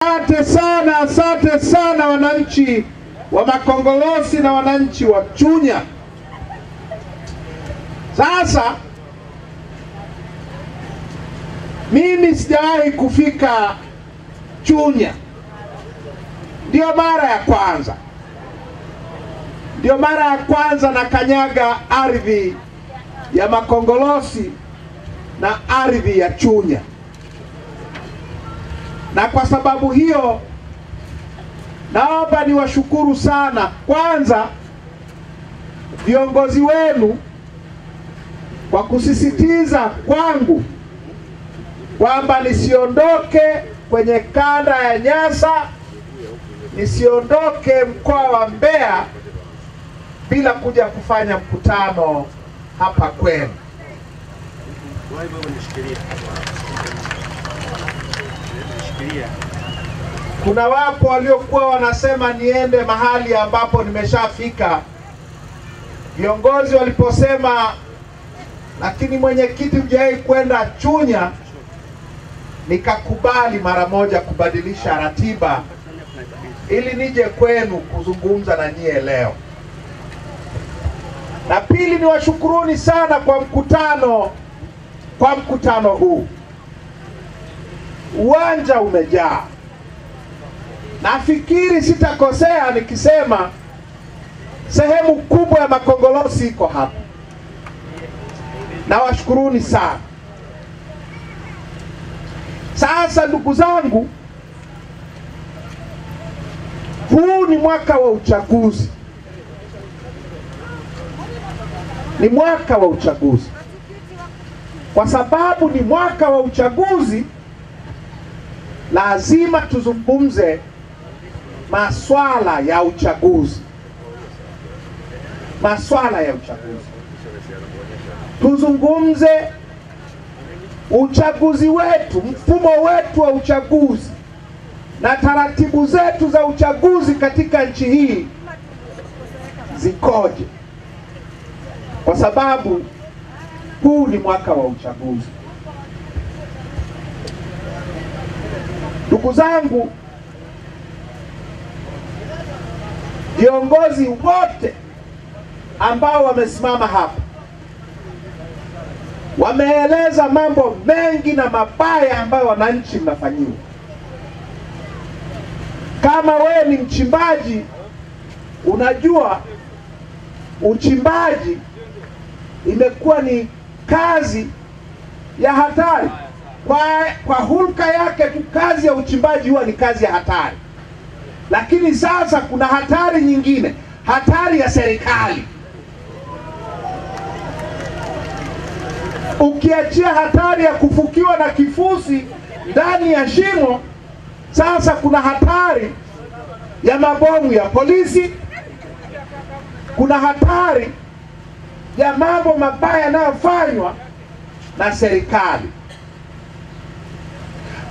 Asante sana wananchi wa Makongolosi na wananchi wa Chunya. Sasa mimi sijawahi kufika Chunya, ndio mara ya kwanza na kanyaga ardhi ya Makongolosi na ardhi ya Chunya. Na kwa sababu hiyo naomba niwashukuru sana kwanza viongozi wenu kwa kusisitiza kwangu kwamba nisiondoke kwenye kanda ya Nyasa, nisiondoke mkoa wa Mbeya bila kuja kufanya mkutano hapa kwenu. Kuna wapo waliokuwa wanasema niende mahali ambapo nimeshafika. Viongozi waliposema lakini mwenyekiti hujawahi kwenda Chunya, nikakubali mara moja kubadilisha ratiba ili nije kwenu kuzungumza na nyie leo. Na pili, niwashukuruni sana kwa mkutano huu. Uwanja umejaa. Nafikiri sitakosea nikisema sehemu kubwa ya Makongolosi iko hapa. Nawashukuruni sana. Sasa ndugu zangu, huu ni mwaka wa uchaguzi. Ni mwaka wa uchaguzi. Kwa sababu ni mwaka wa uchaguzi, lazima tuzungumze maswala ya uchaguzi. Tuzungumze uchaguzi wetu, mfumo wetu wa uchaguzi na taratibu zetu za uchaguzi katika nchi hii zikoje, kwa sababu huu ni mwaka wa uchaguzi. Ndugu zangu, viongozi wote ambao wamesimama hapa wameeleza mambo mengi na mabaya ambayo wananchi mnafanyiwa. Kama wewe ni mchimbaji, unajua uchimbaji imekuwa ni kazi ya hatari. Kwa hulka yake tu kazi ya uchimbaji huwa ni kazi ya hatari. Lakini sasa kuna hatari nyingine, hatari ya serikali. Ukiachia hatari ya kufukiwa na kifusi ndani ya shimo, sasa kuna hatari ya mabomu ya polisi, kuna hatari ya mambo mabaya yanayofanywa na serikali.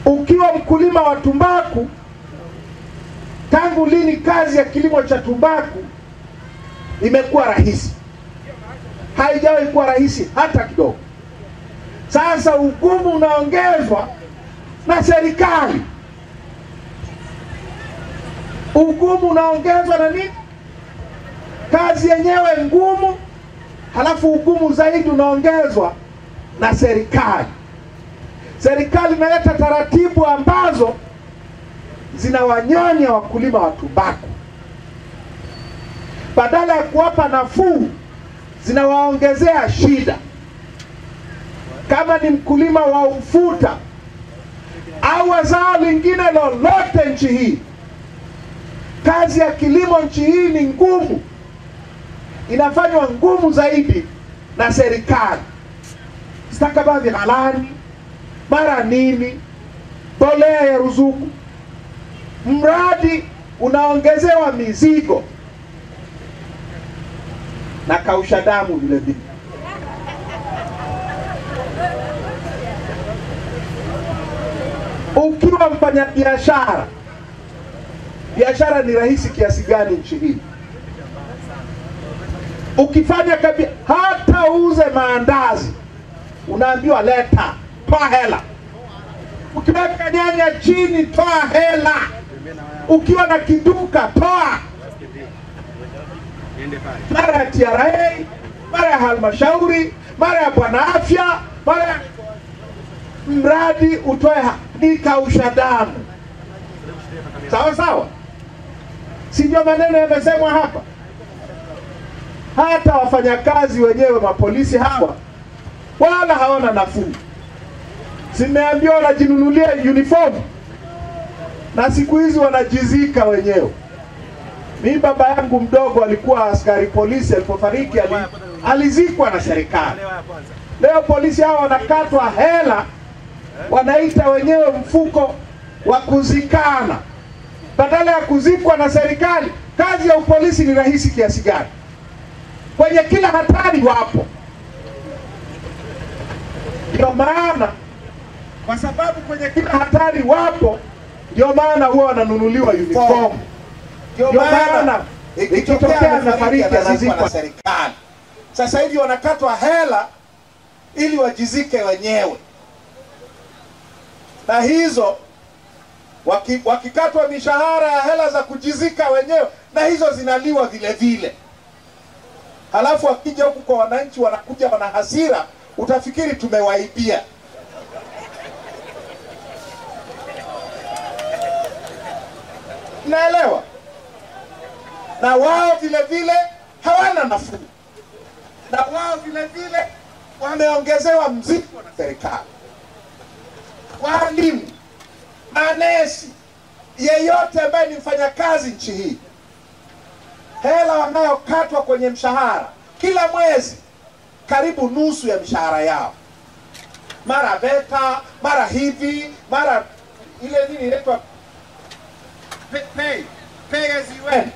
Ukiwa mkulima wa tumbaku, tangu lini kazi ya kilimo cha tumbaku imekuwa rahisi? Haijawahi kuwa rahisi hata kidogo. Sasa ugumu unaongezwa na serikali. Ugumu unaongezwa na nini? Kazi yenyewe ngumu, halafu ugumu zaidi unaongezwa na serikali. Serikali inaleta taratibu ambazo zinawanyonya wakulima wa tumbaku. Badala ya kuwapa nafuu, zinawaongezea shida. Kama ni mkulima wa ufuta au zao lingine lolote nchi hii, kazi ya kilimo nchi hii ni ngumu. Inafanywa ngumu zaidi na serikali. Stakabadhi ghalani, mara nini, mbolea ya ruzuku, mradi unaongezewa mizigo na kausha damu vile vile. Ukiwa mfanya biashara ni rahisi kiasi gani nchi hii? Ukifanya hata uuze maandazi, unaambiwa leta, toa hela. Ukiweka nyanya chini, toa hela. Ukiwa na kiduka, toa. Mara ya TRA, mara ya halmashauri, mara ya bwana afya, mara ya mradi, utoe nikausha damu. Sawa sawa? Si ndio maneno yamesemwa hapa? Hata wafanyakazi wenyewe, mapolisi hawa, wala hawana nafuu. Simeambiwa wanajinunulia uniform, na siku hizi wanajizika wenyewe. Mimi baba yangu mdogo alikuwa askari polisi, alipofariki alizikwa na serikali. Leo polisi hao wanakatwa hela, wanaita wenyewe mfuko wa kuzikana. Badala ya kuzikwa na serikali. Kazi ya upolisi ni rahisi kiasi gani? Kwenye kila hatari wapo. Ndio maana, kwa sababu kwenye kila hatari wapo, ndio maana huwa wananunuliwa uniform. Ndio maana ikitokea amefariki anazikwa na serikali. Sasa hivi wanakatwa hela ili wajizike wenyewe. Na hizo wakikatwa mishahara ya hela za kujizika wenyewe, na hizo zinaliwa vile vile. Halafu wakija huku kwa wananchi, wanakuja wana hasira, utafikiri tumewaibia. Naelewa? Na wao vile vile hawana nafuu. Na wao vile vile wameongezewa mzigo na serikali. Walimu, manesi, yeyote ambaye ni mfanyakazi nchi hii, hela wanayokatwa kwenye mshahara kila mwezi, karibu nusu ya mshahara yao. Mara beta, mara hivi, mara ile nini inaitwa pay as you earn.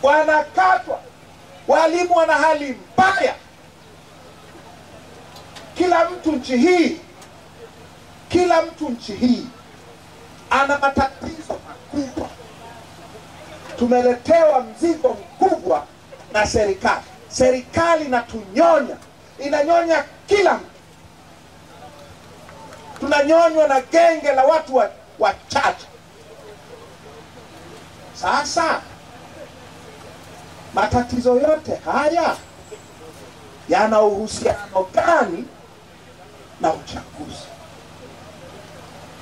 Wanakatwa. Walimu wana hali mbaya. Kila mtu nchi hii ana matatizo makubwa. Tumeletewa mzigo mkubwa na serikali. Serikali inatunyonya, inanyonya kila mtu. Tunanyonywa na genge la watu wachache. Sasa matatizo yote haya yana uhusiano gani na uchaguzi?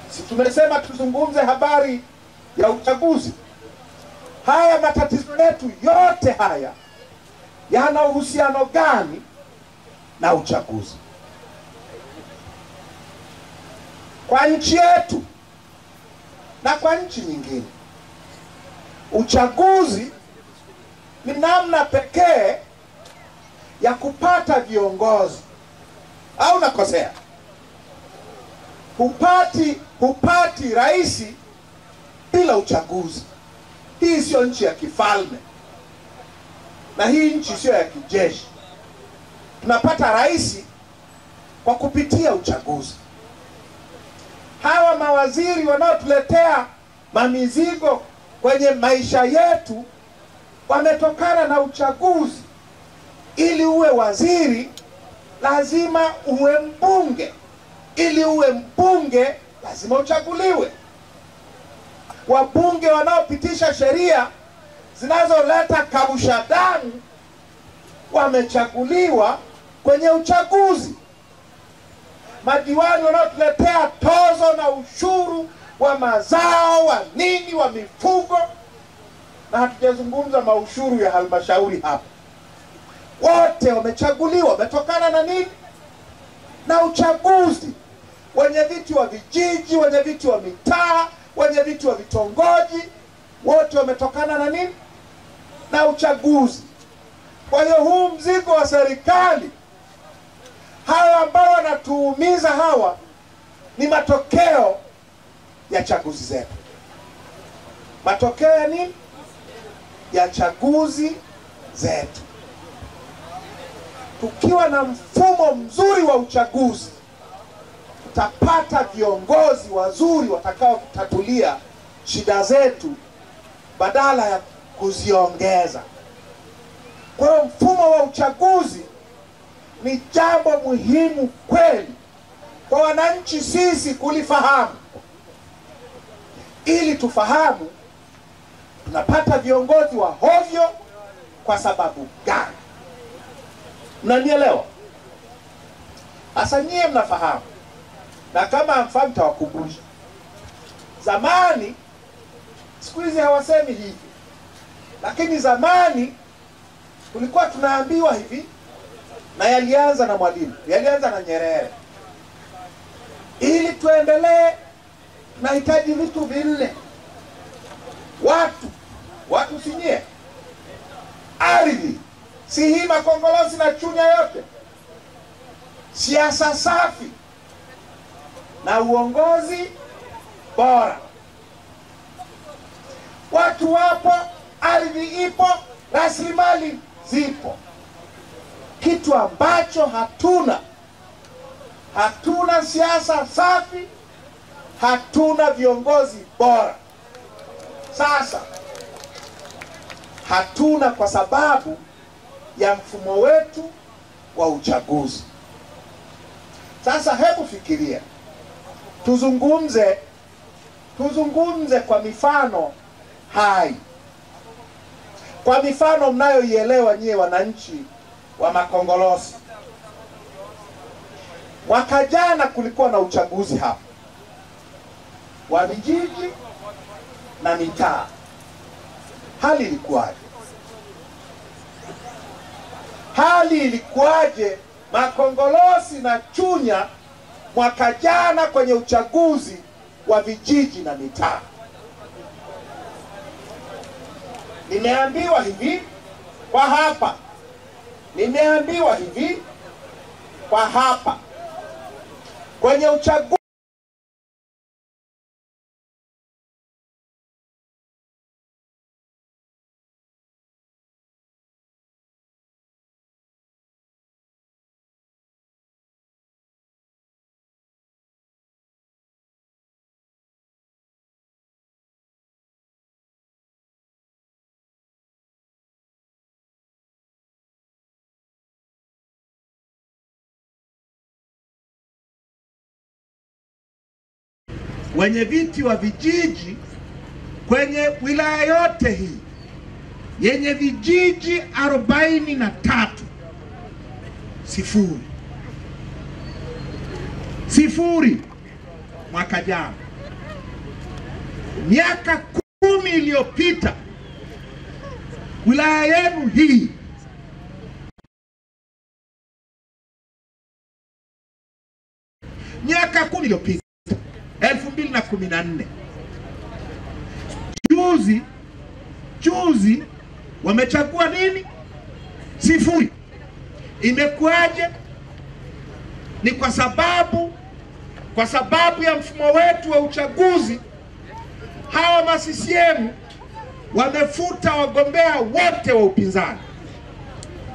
Si tumesema tuzungumze habari ya uchaguzi? Haya matatizo yetu yote haya yana uhusiano gani na uchaguzi? Kwa nchi yetu na kwa nchi nyingine, uchaguzi ni namna pekee ya kupata viongozi. Au nakosea? Hupati rais bila uchaguzi. Hii sio nchi ya kifalme, na hii nchi sio ya kijeshi. Tunapata rais kwa kupitia uchaguzi. Hawa mawaziri wanaotuletea mamizigo kwenye maisha yetu wametokana na uchaguzi. Ili uwe waziri lazima uwe mbunge. Ili uwe mbunge lazima uchaguliwe. Wabunge wanaopitisha sheria zinazoleta kausha damu wamechaguliwa kwenye uchaguzi. Madiwani wanaotuletea tozo na ushuru wa mazao, wa nini, wa mifugo, na hatujazungumza maushuru ya halmashauri hapa, wote wamechaguliwa. Wametokana na nini? Na uchaguzi. Wenye viti wa vijiji, wenye viti wa mitaa, wenye viti wa vitongoji, wote wametokana na nini? Na uchaguzi. Kwa hiyo huu mzigo wa serikali, hawa ambao wanatuumiza hawa, ni matokeo ya chaguzi zetu. Matokeo ya nini? Ya chaguzi zetu. Tukiwa na mfumo mzuri wa uchaguzi, tutapata viongozi wazuri watakao kutatulia shida zetu badala ya kuziongeza. Kwa hiyo mfumo wa uchaguzi ni jambo muhimu kweli kwa wananchi sisi kulifahamu, ili tufahamu tunapata viongozi wa hovyo kwa sababu gani. Mnanielewa? Asa nyie mnafahamu, na kama hamfahamu tawakumbusha. Zamani, siku hizi hawasemi hivi, lakini zamani kulikuwa tunaambiwa hivi, na yalianza na Mwalimu, yalianza na Nyerere. Ili tuendelee tunahitaji vitu vinne. Watu sinyie, ardhi, si hii makongolosi na Chunya yote, siasa safi na uongozi bora. Watu wapo, ardhi ipo, rasilimali zipo. Kitu ambacho hatuna siasa safi, hatuna viongozi bora. Sasa hatuna kwa sababu ya mfumo wetu wa uchaguzi. Sasa hebu fikiria, tuzungumze kwa mifano hai, kwa mifano mnayoielewa nyie wananchi wa makongolosi. Mwaka jana kulikuwa na uchaguzi hapa wa vijiji na mitaa. Hali ilikuwaje? Hali ilikuwaje makongolosi na Chunya mwaka jana kwenye uchaguzi wa vijiji na mitaa? Nimeambiwa hivi kwa hapa, nimeambiwa hivi kwa hapa, kwenye uchaguzi wenye viti wa vijiji kwenye wilaya yote hii yenye vijiji 43, sifuri mwaka jana. Miaka 10 iliyopita wilaya yenu hii miaka 10 iliyopita 2014, juzi wamechagua nini? Sifuri. Imekuwaje? Ni kwa sababu ya mfumo wetu wa uchaguzi. Hawa ma CCM wamefuta wagombea wote wa upinzani.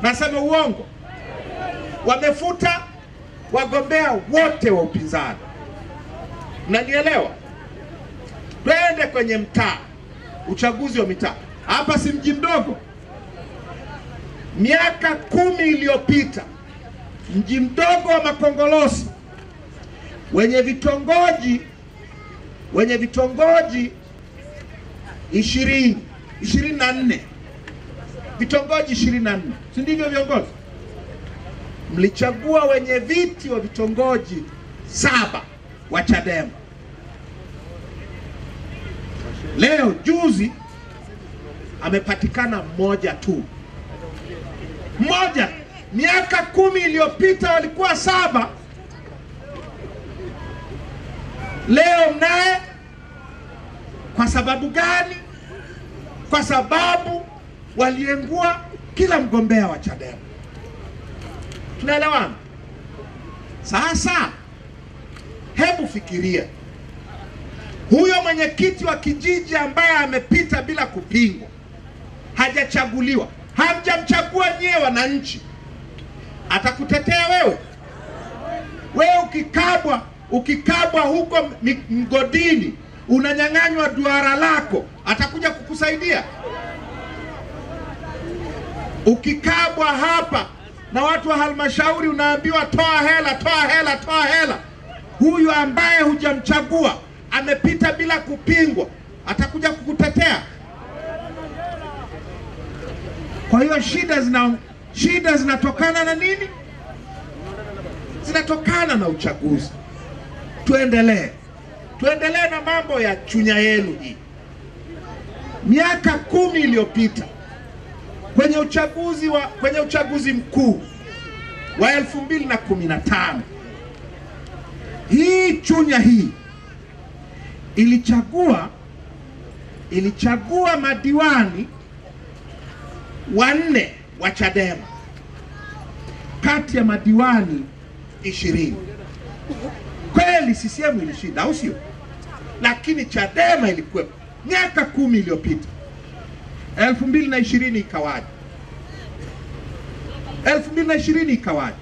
Nasema uongo? Wamefuta wagombea wote wa upinzani. Mnanielewa? Twende kwenye mtaa, uchaguzi wa mitaa. Hapa si mji mdogo. Miaka 10 iliyopita mji mdogo wa Makongolosi wenye vitongoji 24 vitongoji 24, si ndivyo viongozi? Mlichagua wenye viti wa vitongoji 7 wa Chadema. Leo juzi amepatikana mmoja tu. Mmoja. Miaka 10 iliyopita walikuwa 7. Leo mnaye. Kwa sababu gani? Kwa sababu waliengua kila mgombea wa Chadema. Tunaelewana? Sasa hebu fikiria, huyo mwenyekiti wa kijiji ambaye amepita bila kupingwa, hajachaguliwa, hamjamchagua nyie wananchi, atakutetea wewe? Wewe ukikabwa huko mgodini, unanyang'anywa duara lako, atakuja kukusaidia? Ukikabwa hapa na watu wa halmashauri, unaambiwa toa hela, huyu ambaye hujamchagua amepita bila kupingwa, atakuja kukutetea? Kwa hiyo shida zinatokana na nini? Zinatokana na uchaguzi. Tuendelee na mambo ya Chunya yenu hii. Miaka 10 iliyopita kwenye uchaguzi mkuu wa 2015, hii Chunya hii ilichagua madiwani 4 wa Chadema kati ya madiwani 20. Kweli CCM ilishinda, au sio? Lakini Chadema ilikuwa miaka 10 iliyopita. 2020 ikawaje? 2020 ikawaje?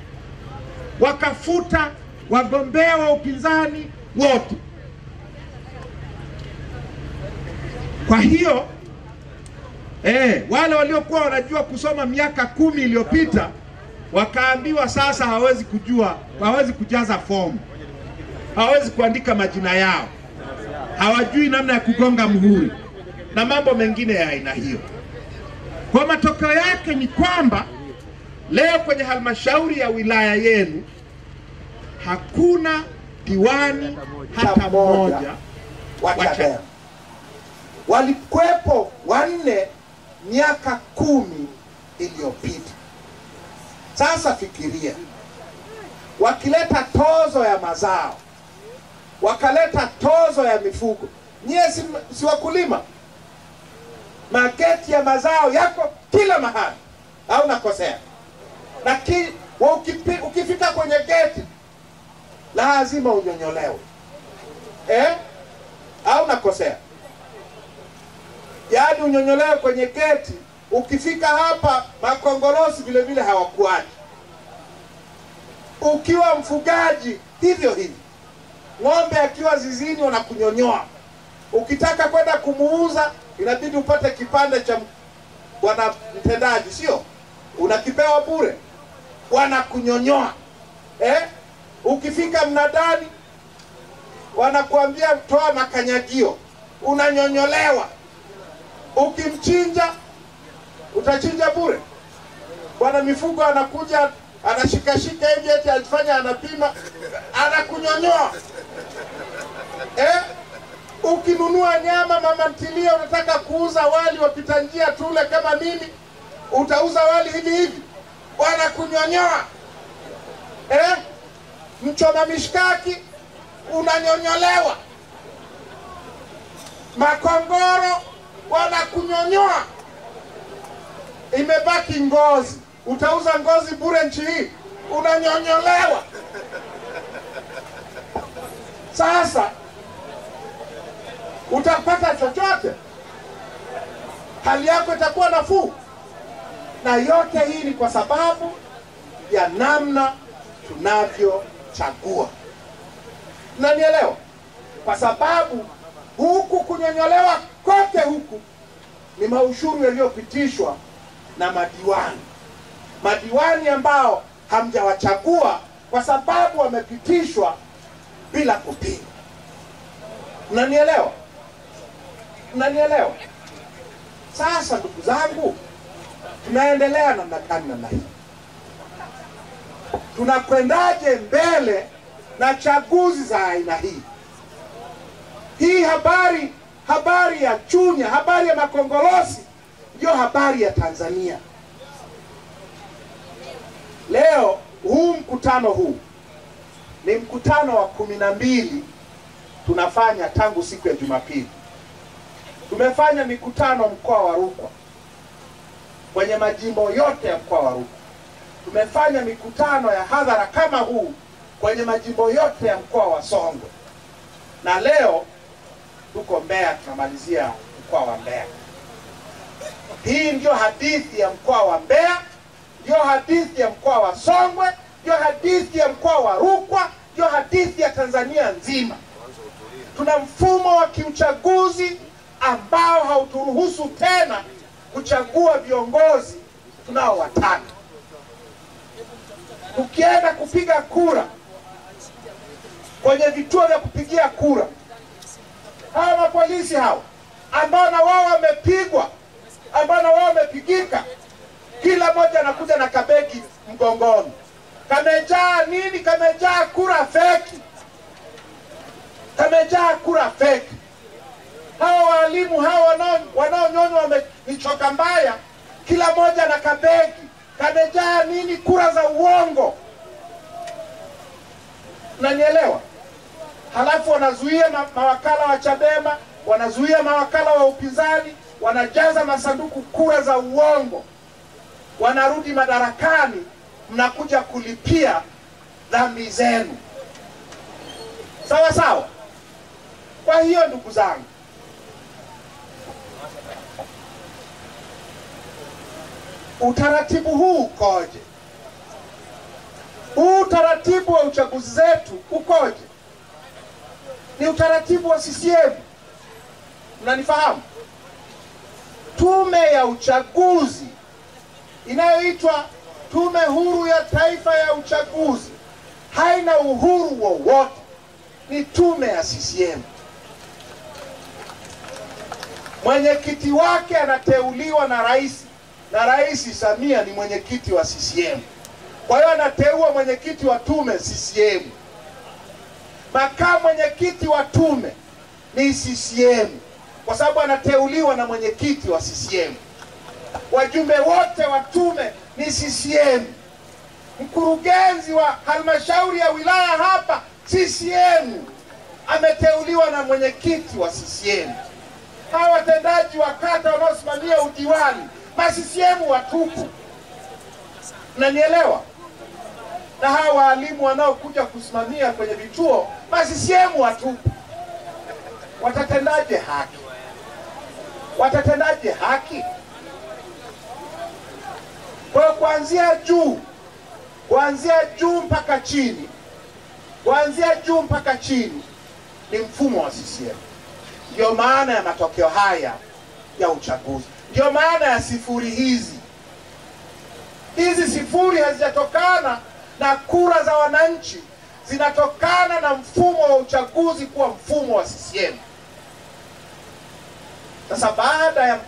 Wakafuta wagombea wa upinzani wote. Kwa hiyo wale waliokuwa wanajua kusoma miaka 10 iliyopita wakaambiwa sasa hawezi kujaza fomu, hawezi kuandika majina yao, hawajui namna ya kugonga muhuri na mambo mengine ya aina hiyo. Kwa matokeo yake ni kwamba leo kwenye halmashauri ya wilaya yenu hakuna diwani hata mmoja wa Chadema. Walikuwepo 4 miaka 10 iliyopita. Sasa fikiria, wakileta tozo ya mazao, wakaleta tozo ya mifugo. Nyie si wakulima? Mageti ya mazao yako kila mahali, au nakosea? Lakini ukifika kwenye geti lazima unyonyolewe, au nakosea? Yaani unyonyolewe kwenye geti. Ukifika hapa makongorosi vile vile hawakuachi. Ukiwa mfugaji hivyo hivyo, ng'ombe akiwa zizini wanakunyonyoa. Ukitaka kwenda kumuuza inabidi upate kipande cha bwana mtendaji, sio? Unakipewa bure, wanakunyonyoa. Ukifika mnadani wanakuambia toa makanyagio, unanyonyolewa. Ukimchinja utachinja bure. Bwana mifugo anakuja anashikashika hivi eti alifanya anapima, anakunyonyoa. Ukinunua nyama mama ntilia, unataka kuuza wali wapita njia tule kama mimi, utauza wali hivi hivi, wanakunyonyoa. Mchoma mishkaki unanyonyolewa. Makongoro wanakunyonyoa. Imebaki ngozi, utauza ngozi bure nchi hii, unanyonyolewa. Sasa utapata chochote? Hali yako itakuwa nafuu? Na yote hii ni kwa sababu ya namna tunavyochagua. Unanielewa? Kwa sababu huku kunyonyolewa kote huku ni maushuru yaliyopitishwa na madiwani ambao hamjawachagua kwa sababu wamepitishwa bila kupinga. Unanielewa? Unanielewa? Sasa ndugu zangu, tunaendelea namna hii. Tunakwendaje mbele na chaguzi za aina hii? Hii habari ya Chunya, habari ya makongorosi ndio habari ya Tanzania. Leo mkutano huu ni mkutano wa 12 tunafanya tangu siku ya Jumapili. Tumefanya mikutano mkoa wa Rukwa, kwenye majimbo yote ya mkoa wa Rukwa. Tumefanya mikutano ya hadhara kama huu kwenye majimbo yote ya mkoa wa Songwe. Na leo tuko Mbeya, tunamalizia mkoa wa Mbeya. Hii ndio hadithi ya mkoa wa Mbeya, ndio hadithi ya mkoa wa Songwe, ndio hadithi ya mkoa wa Rukwa, ndio hadithi ya Tanzania nzima. Tuna mfumo wa kiuchaguzi ambao hauturuhusu tena kuchagua viongozi tunaowataka. Ukienda kupiga kura, kwenye vituo vya kupigia kura. Hawa mapolisi hao ambao na wao wamepigwa, ambao na wao wamepigika, kila mmoja anakuja na kabegi mgongoni. Kamejaa nini? Kamejaa kura feki. Kamejaa kura feki. Hawa walimu hawa wanaonyonywa michoka mbaya, kila mmoja na kabegi. Kamejaa nini? Kura za uongo. Unanielewa? Halafu wanazuia mawakala wa Chadema, wanazuia mawakala wa upinzani, wanajaza masanduku kura za uongo. Wanarudi madarakani, mnakuja kulipia dhambi zenu. Sawa sawa? Kwa hiyo ndugu zangu, utaratibu huu ukoje? Huu utaratibu wa uchaguzi zetu ukoje? Ni utaratibu wa CCM. Mnanifahamu? Tume ya uchaguzi inayoitwa Tume Huru ya Taifa ya Uchaguzi haina uhuru wowote. Ni tume ya CCM. Mwenyekiti wake anateuliwa na rais, na Rais Samia ni mwenyekiti wa CCM. Kwa hiyo anateua mwenyekiti wa tume CCM. Makamu mwenyekiti wa tume ni CCM, kwa sababu anateuliwa na mwenyekiti wa CCM. Wajumbe wote wa tume ni CCM. Mkurugenzi wa halmashauri ya wilaya hapa CCM, ameteuliwa na mwenyekiti wa CCM. Hawa watendaji wa kata wanaosimamia udiwani, ma-CCM watupu. Unanielewa? Na hawa walimu wanaokuja kusimamia kwenye vituo, ma-CCM watupu. Watatendaje haki? Watatendaje haki? Kwa kuanzia juu mpaka chini, kuanzia juu mpaka chini ni mfumo wa CCM. Ndio maana ya matokeo haya ya uchaguzi. Ndio maana ya sifuri hizi. Hizi sifuri hazijatokana na kura za wananchi, zinatokana na mfumo wa uchaguzi kuwa mfumo wa CCM. Sasa baada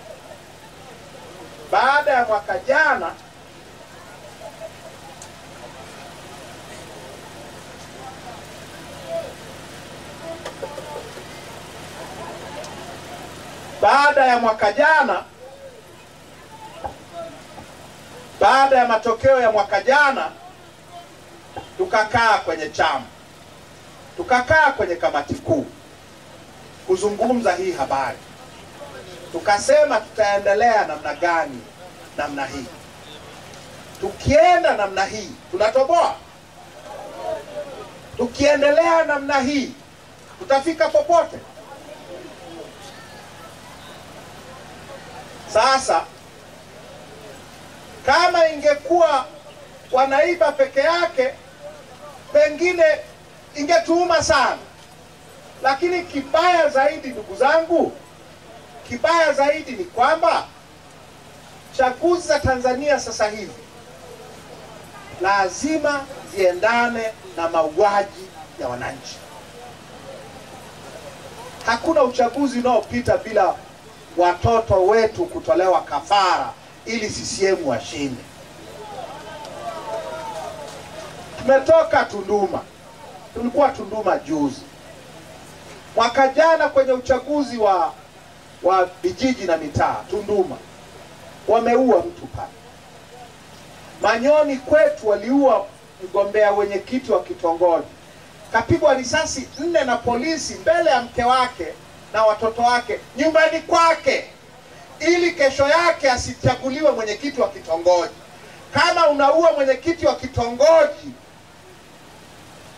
ya mwaka jana, baada ya matokeo ya mwaka jana, tukakaa kwenye chama, tukakaa kwenye kamati kuu kuzungumza hii habari. Tukasema tutaendelea namna gani? Namna hii. Tukienda namna hii tunatoboa. Tukiendelea namna hii tutafika popote. Sasa kama ingekuwa wanaiba peke yake, pengine ingetuuma sana. Lakini kibaya zaidi, ndugu zangu, kibaya zaidi ni kwamba chaguzi za Tanzania sasa hivi lazima ziendane na mauaji ya wananchi. Hakuna uchaguzi unaopita bila watoto wetu kutolewa kafara ili CCM washinde. Tumetoka Tunduma. Tulikuwa Tunduma juzi. Mwaka jana kwenye uchaguzi wa vijiji na mitaa Tunduma, wameua mtu pale. Manyoni kwetu waliua mgombea wenyekiti wa kitongoji. Kapigwa risasi 4 na polisi mbele ya mke wake na watoto wake nyumbani kwake, ili kesho yake asichaguliwe mwenyekiti wa kitongoji. Kama unaua mwenyekiti wa kitongoji,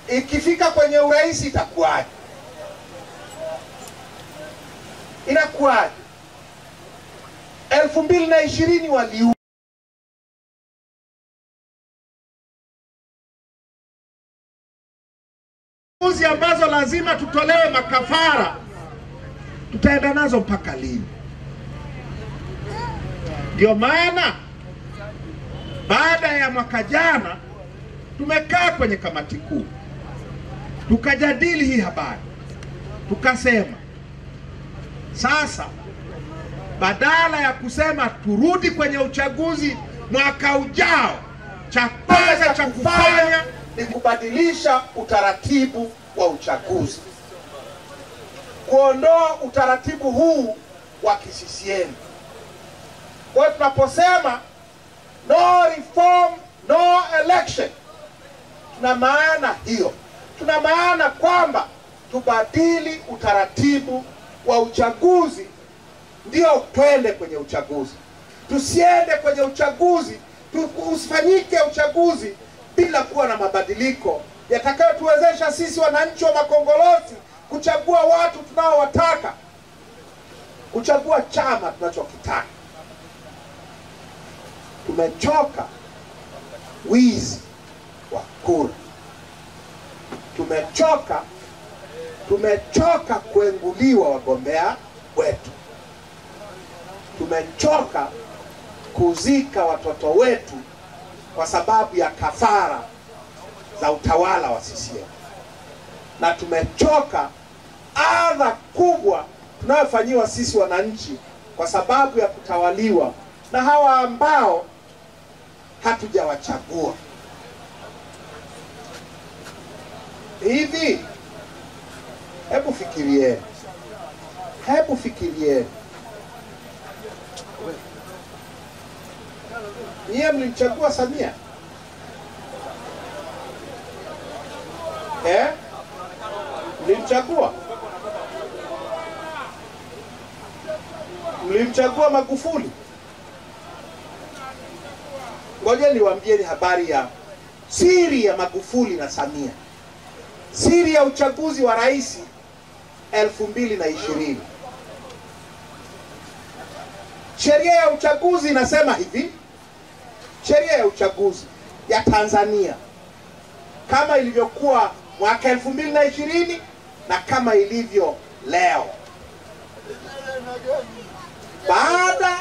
ikifika kwenye urais itakuwaje? Inakuwaje? 2020 waliua. Uzi ambazo lazima tutolewe makafara, tutaenda nazo mpaka lini? Ndio maana baada ya mwaka jana tumekaa kwenye kamati kuu tukajadili hii habari, tukasema sasa badala ya kusema turudi kwenye uchaguzi mwaka ujao, cha kwanza cha kufanya ni kubadilisha utaratibu wa uchaguzi, kuondoa utaratibu huu wa CCM. Kwa hiyo tunaposema no reform no election, tuna maana hiyo. Tuna maana kwamba tubadili utaratibu wa uchaguzi ndio twende kwenye uchaguzi. Tusiende kwenye uchaguzi, usifanyike uchaguzi bila kuwa na mabadiliko yatakayotuwezesha sisi wananchi wa Makongolosi kuchagua watu tunaowataka, kuchagua chama tunachokitaka. Tumechoka wizi wa kura. Tumechoka kuenguliwa wagombea wetu. Tumechoka kuzika watoto wetu kwa sababu ya kafara za utawala wa CCM. Na tumechoka adha kubwa tunayofanyiwa sisi wananchi kwa sababu ya kutawaliwa na hawa ambao hatujawachagua. Hivi hebu fikirieni. Nyie mlimchagua Samia? Mlimchagua? Mlimchagua Magufuli? Ngoja niwaambieni habari ya siri ya Magufuli na Samia. Siri ya uchaguzi wa rais 2020. Sheria ya uchaguzi inasema hivi. Sheria ya uchaguzi ya Tanzania kama ilivyokuwa mwaka 2020 na kama ilivyo leo, baada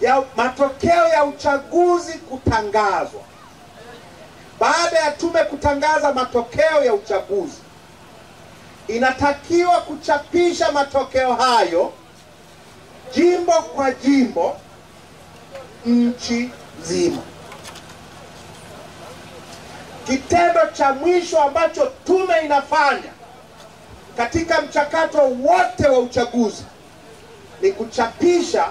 ya matokeo ya uchaguzi kutangazwa, baada ya tume kutangaza matokeo ya uchaguzi, inatakiwa kuchapisha matokeo hayo jimbo kwa jimbo nchi nzima. Kitendo cha mwisho ambacho tume inafanya katika mchakato wote wa uchaguzi ni kuchapisha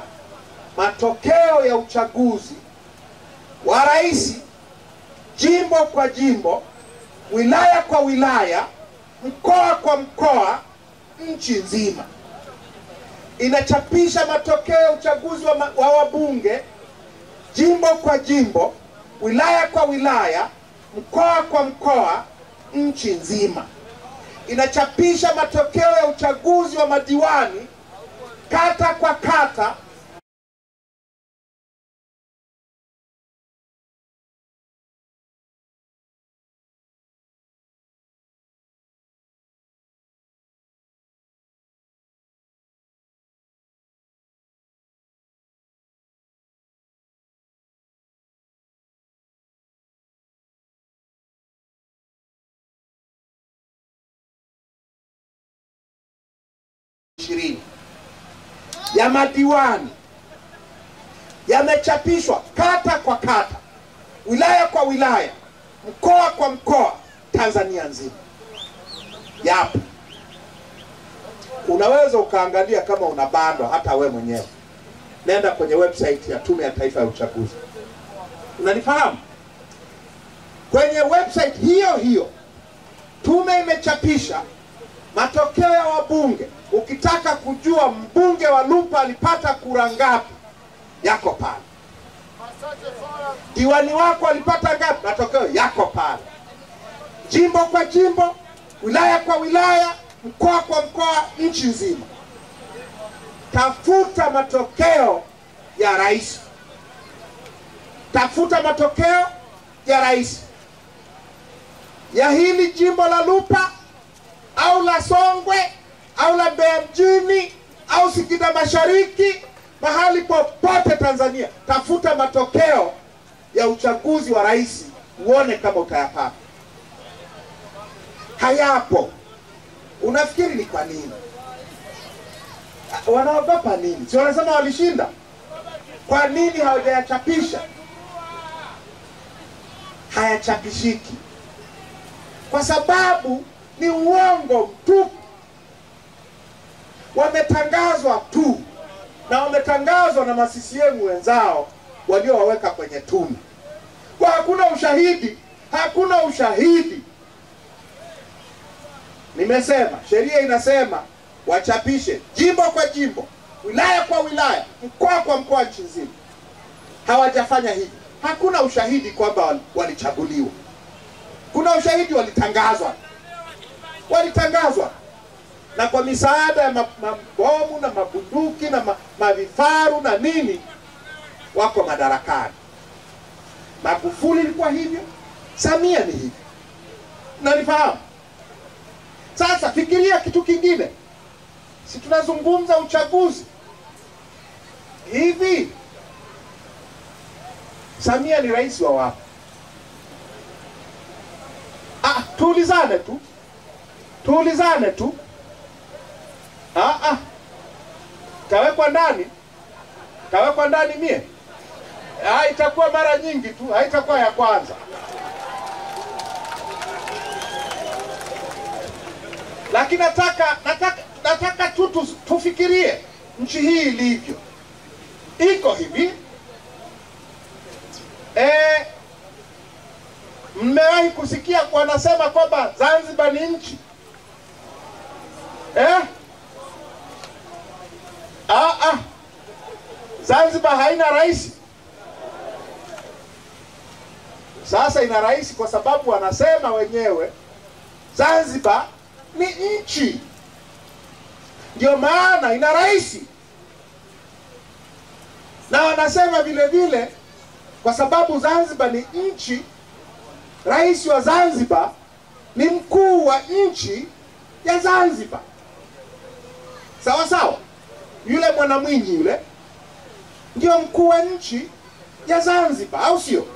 matokeo ya uchaguzi wa rais jimbo kwa jimbo, wilaya kwa wilaya, mkoa kwa mkoa, nchi nzima. Inachapisha matokeo ya uchaguzi wa wabunge jimbo kwa jimbo, wilaya kwa wilaya, mkoa kwa mkoa, nchi nzima. Inachapisha matokeo ya uchaguzi wa madiwani kata kwa kata, ya madiwani yamechapishwa kata kwa kata, wilaya kwa wilaya, mkoa kwa mkoa, Tanzania nzima. Yapo. Unaweza ukaangalia kama unabandwa hata we mwenyewe. Nenda kwenye website ya Tume ya Taifa ya Uchaguzi. Unanifahamu? Kwenye website hiyo tume imechapisha matokeo ya wabunge. Ukitaka kujua mbunge wa Lupa alipata kura ngapi, yako pale. Diwani wako alipata ngapi, matokeo yako pale. Jimbo kwa jimbo, wilaya kwa wilaya, mkoa kwa mkoa, nchi nzima. Tafuta matokeo ya rais. Tafuta matokeo ya rais ya hili jimbo la Lupa au la Songwe au la Mbeya mjini au Singida Mashariki, mahali popote Tanzania. Tafuta matokeo ya uchaguzi wa rais uone kama utayapata. hayapo. Unafikiri ni kwa nini? Wanaogopa nini? Si wanasema walishinda? Kwa nini hawajayachapisha? Hayachapishiki kwa sababu ni uongo mtupu. Wametangazwa tu, na wametangazwa na ma-CCM wenzao waliowaweka kwenye tume. Kwa hakuna ushahidi, hakuna ushahidi. Nimesema sheria inasema wachapishe jimbo kwa jimbo, wilaya kwa wilaya, mkoa kwa mkoa, nchi nzima. Hawajafanya hivi. Hakuna ushahidi kwamba walichaguliwa. Kuna ushahidi walitangazwa. Walitangazwa na kwa misaada ya mabomu na mabunduki na mavifaru na nini, wako madarakani. Magufuli ilikuwa hivyo, Samia ni hivyo. Unanifahamu? Sasa fikiria kitu kingine. Si tunazungumza uchaguzi. Hivi Samia ni rais wa wapi? Tuulizane tu. Tuulizane tu. Kawekwa ndani. Kawekwa ndani mie. Itakuwa mara nyingi tu, haitakuwa ya kwanza. Lakini nataka tu tufikirie nchi hii ilivyo. Iko hivi. Mmewahi kusikia wanasema kwamba Zanzibar ni nchi? Zanzibar haina rais. Sasa ina rais kwa sababu wanasema wenyewe Zanzibar ni nchi. Ndio maana ina rais. Na wanasema vile vile kwa sababu Zanzibar ni nchi, rais wa Zanzibar ni mkuu wa nchi ya Zanzibar. Sawa sawa? Yule Mwanamwinyi yule ndio mkuu wa nchi ya Zanzibar, au sio?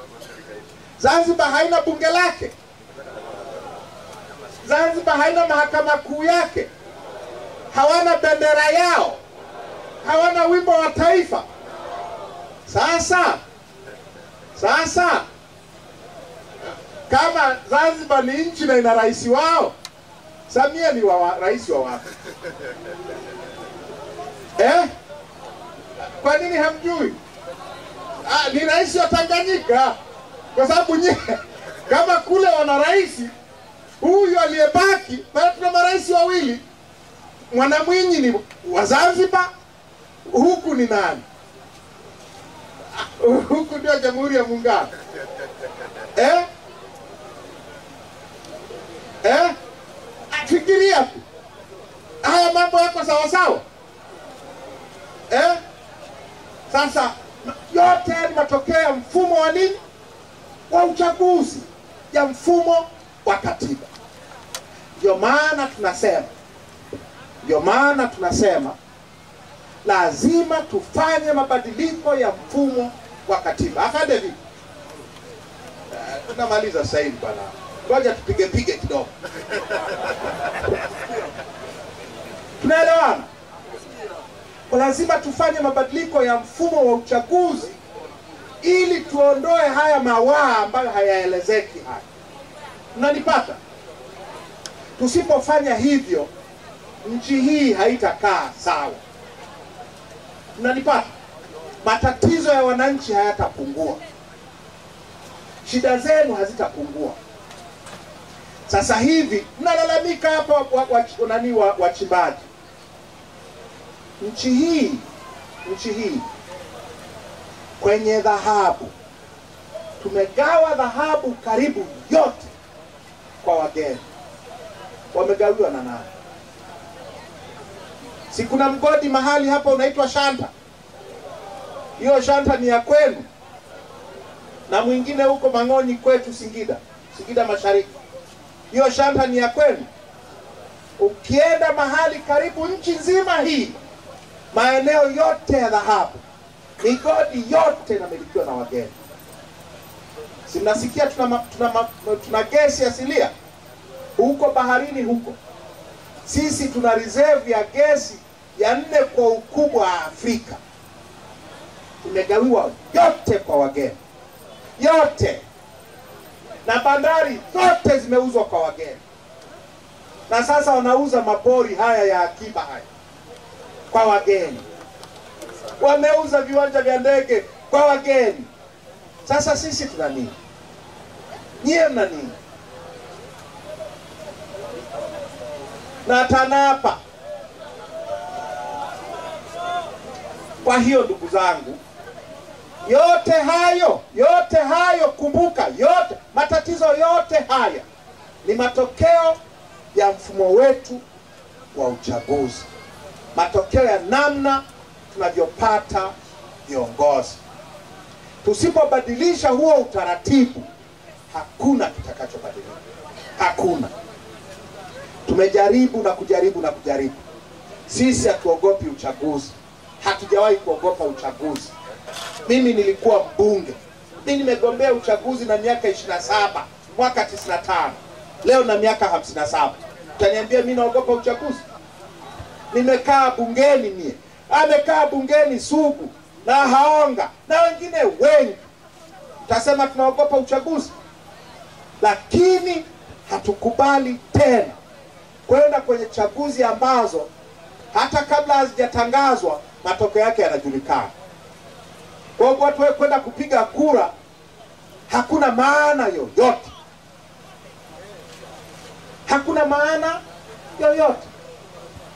Zanzibar haina bunge lake. Zanzibar haina mahakama kuu yake. Hawana bendera yao. Hawana wimbo wa taifa. Sasa kama Zanzibar ni nchi na ina rais wao, Samia ni rais wa wapi? Kwa nini hamjui? Ni rais wa Tanganyika. Kwa sababu kama kule wana rais, huyu aliyebaki, bado tuna marais wawili. Mwanamwinyi ni wa Zanzibar, huku ni nani? Huku ndio Jamhuri ya Muungano. Fikiria tu. Haya mambo yako sawa sawa? Sasa yote ni matokeo ya mfumo wa nini? Wa uchaguzi, ya mfumo wa katiba. Ndio maana tunasema lazima tufanye mabadiliko ya mfumo wa katiba. Afande vipi? Tunamaliza sasa hivi bwana. Ngoja tupige kidogo. Tunaelewana? Lazima tufanye mabadiliko ya mfumo wa uchaguzi ili tuondoe haya mawaa ambayo hayaelezeki haya. Mnanipata? Tusipofanya hivyo, nchi hii haitakaa sawa. Mnanipata? Matatizo ya wananchi hayatapungua. Shida zenu hazitapungua. Sasa hivi mnalalamika hapa wachimbaji. Nchi hii kwenye dhahabu, tumegawa dhahabu karibu yote kwa wageni. Wamegawiwa na nani? Si kuna mgodi mahali hapa unaitwa Shanta? Hiyo Shanta ni ya kwenu. Na mwingine huko Mang'onyi kwetu Singida Mashariki. Hiyo Shanta ni ya kwenu. Ukienda mahali karibu nchi nzima hii, maeneo yote ya dhahabu, migodi yote inamilikiwa na wageni. Si mnasikia tuna gesi asilia? huko baharini huko. Sisi tuna reserve ya gesi ya 4 kwa ukubwa wa Afrika. Tumegawiwa yote kwa wageni, yote, na bandari zote zimeuzwa kwa wageni. Na sasa wanauza mapori haya ya akiba haya kwa wageni, wameuza viwanja vya ndege kwa wageni. Sasa sisi tuna nini? Nyie mna nini? Na TANAPA. Kwa hiyo ndugu zangu, yote hayo kumbuka, yote matatizo yote haya ni matokeo ya mfumo wetu wa uchaguzi, matokeo ya namna tunavyopata viongozi. Tusipobadilisha huo utaratibu, hakuna kitakachobadilika. Hakuna. Tumejaribu na kujaribu na kujaribu. Sisi hatuogopi uchaguzi. Hatujawahi kuogopa uchaguzi. Mimi nilikuwa mbunge. Mimi nimegombea uchaguzi na miaka 27, mwaka 95. Leo na miaka 57. Utaniambia mimi naogopa uchaguzi? Nimekaa bungeni mie. Amekaa bungeni Sugu na Haonga na wengine wengi. Utasema tunaogopa uchaguzi? Lakini hatukubali tena kwenda kwenye chaguzi ambazo hata kabla hazijatangazwa matokeo yake yanajulikana. Kwa hiyo watu kwenda kupiga kura hakuna maana yoyote. Hakuna maana yoyote.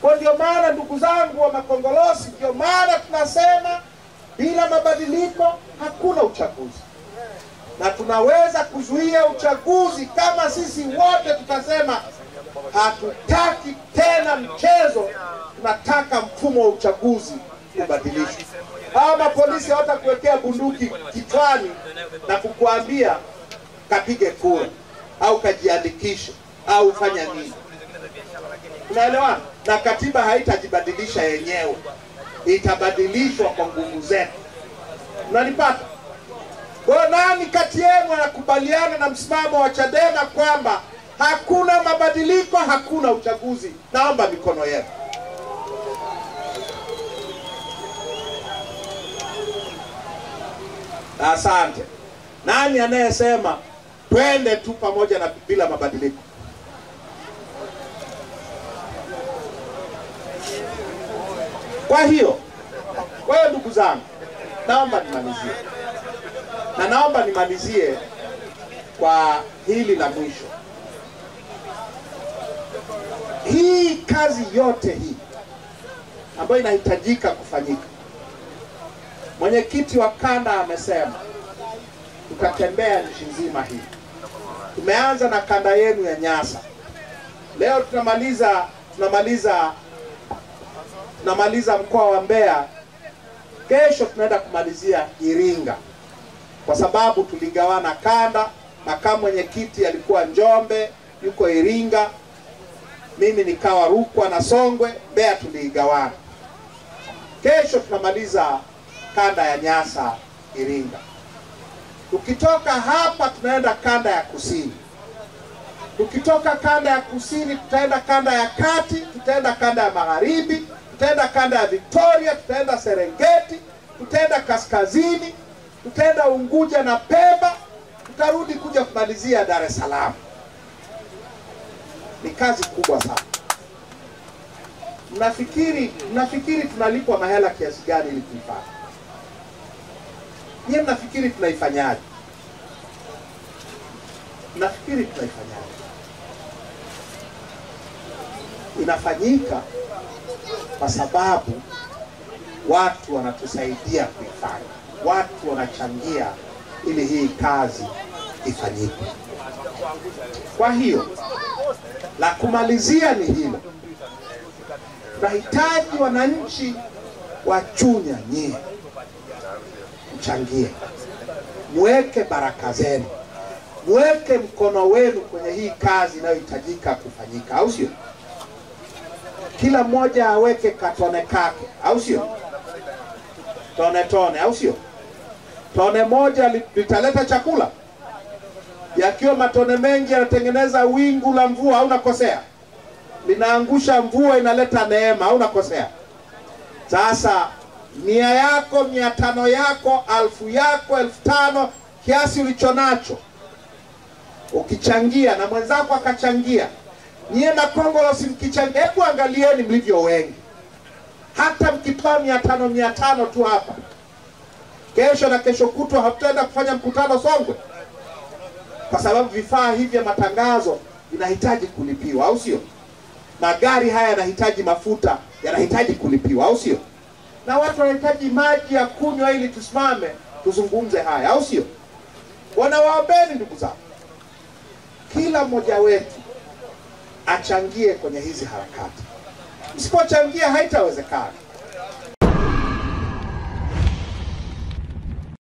Kwa ndio maana ndugu zangu wa Makongolosi, ndio maana tunasema bila mabadiliko hakuna uchaguzi. Na tunaweza kuzuia uchaguzi kama sisi wote tutasema hatutaki tena mchezo, tunataka mfumo wa uchaguzi ubadilishwe. Hawa polisi hawatakuwekea bunduki kichwani na kukuambia kapige kura au kajiandikishe au fanya nini. Unaelewa? Na katiba haitajibadilisha yenyewe, itabadilishwa kwa nguvu zetu. Unanipata? Kwa nani kati yenu anakubaliana na msimamo wa Chadema kwamba hakuna mabadiliko, hakuna uchaguzi? Naomba mikono yenu. Asante. Nani anayesema twende tu pamoja na bila mabadiliko? Kwa hiyo ndugu zangu, naomba nimalizie. Na naomba nimalizie kwa hili la mwisho. Hii kazi yote hii ambayo inahitajika kufanyika, mwenyekiti wa kanda amesema tutatembea nchi nzima hii. Tumeanza na kanda yenu ya Nyasa. Leo tunamaliza mkoa wa Mbeya. Kesho tunaenda kumalizia Iringa, kwa sababu tuligawana kanda. Makamu mwenyekiti alikuwa Njombe, yuko Iringa, mimi nikawa Rukwa na Songwe. Mbeya tuligawana. Kesho tunamaliza kanda ya Nyasa, Iringa. Tukitoka hapa tunaenda kanda ya kusini. Tukitoka kanda ya kusini tutaenda kanda ya kati, tutaenda kanda ya magharibi, tutaenda kanda ya Victoria, tutaenda Serengeti, tutaenda kaskazini, tutaenda Unguja na Pemba, tutarudi kuja kumalizia Dar es Salaam. Ni kazi kubwa sana. Mnafikiri tunalipwa mahela kiasi gani ili kuifanya? Nyie mnafikiri tunaifanyaje? Mnafikiri tunaifanyaje? Inafanyika kwa sababu watu wanatusaidia kuifanya. Watu wanachangia ili hii kazi ifanyike. Kwa hiyo la kumalizia ni hilo. Tunahitaji wananchi wa Chunya nyie mchangie. Mweke baraka zenu. Mweke mkono wenu kwenye hii kazi inayohitajika kufanyika, au sio? Kila mmoja aweke katone kake, au sio? Tone, au sio? Tone moja litaleta chakula. yakiwa matone mengi yanatengeneza wingu la mvua, au nakosea? Linaangusha mvua, inaleta neema, au nakosea? Sasa 100 yako, 500 yako, 1000 yako, 5000, kiasi ulichonacho, ukichangia na mwenzako akachangia, nyie na Kongolosi mkichangia, hebu angalieni mlivyo wengi. Hata mkitoa 500 tu hapa, kesho na kesho kutwa hatutaenda kufanya mkutano Songwe, kwa sababu vifaa hivi vya matangazo vinahitaji kulipiwa, au sio? Magari haya yanahitaji mafuta, yanahitaji kulipiwa, au sio? Na watu wanahitaji maji ya kunywa ili tusimame tuzungumze haya, au sio? Wanawaombeni ndugu zangu, kila mmoja wetu achangie kwenye hizi harakati. Msipochangia haitawezekana.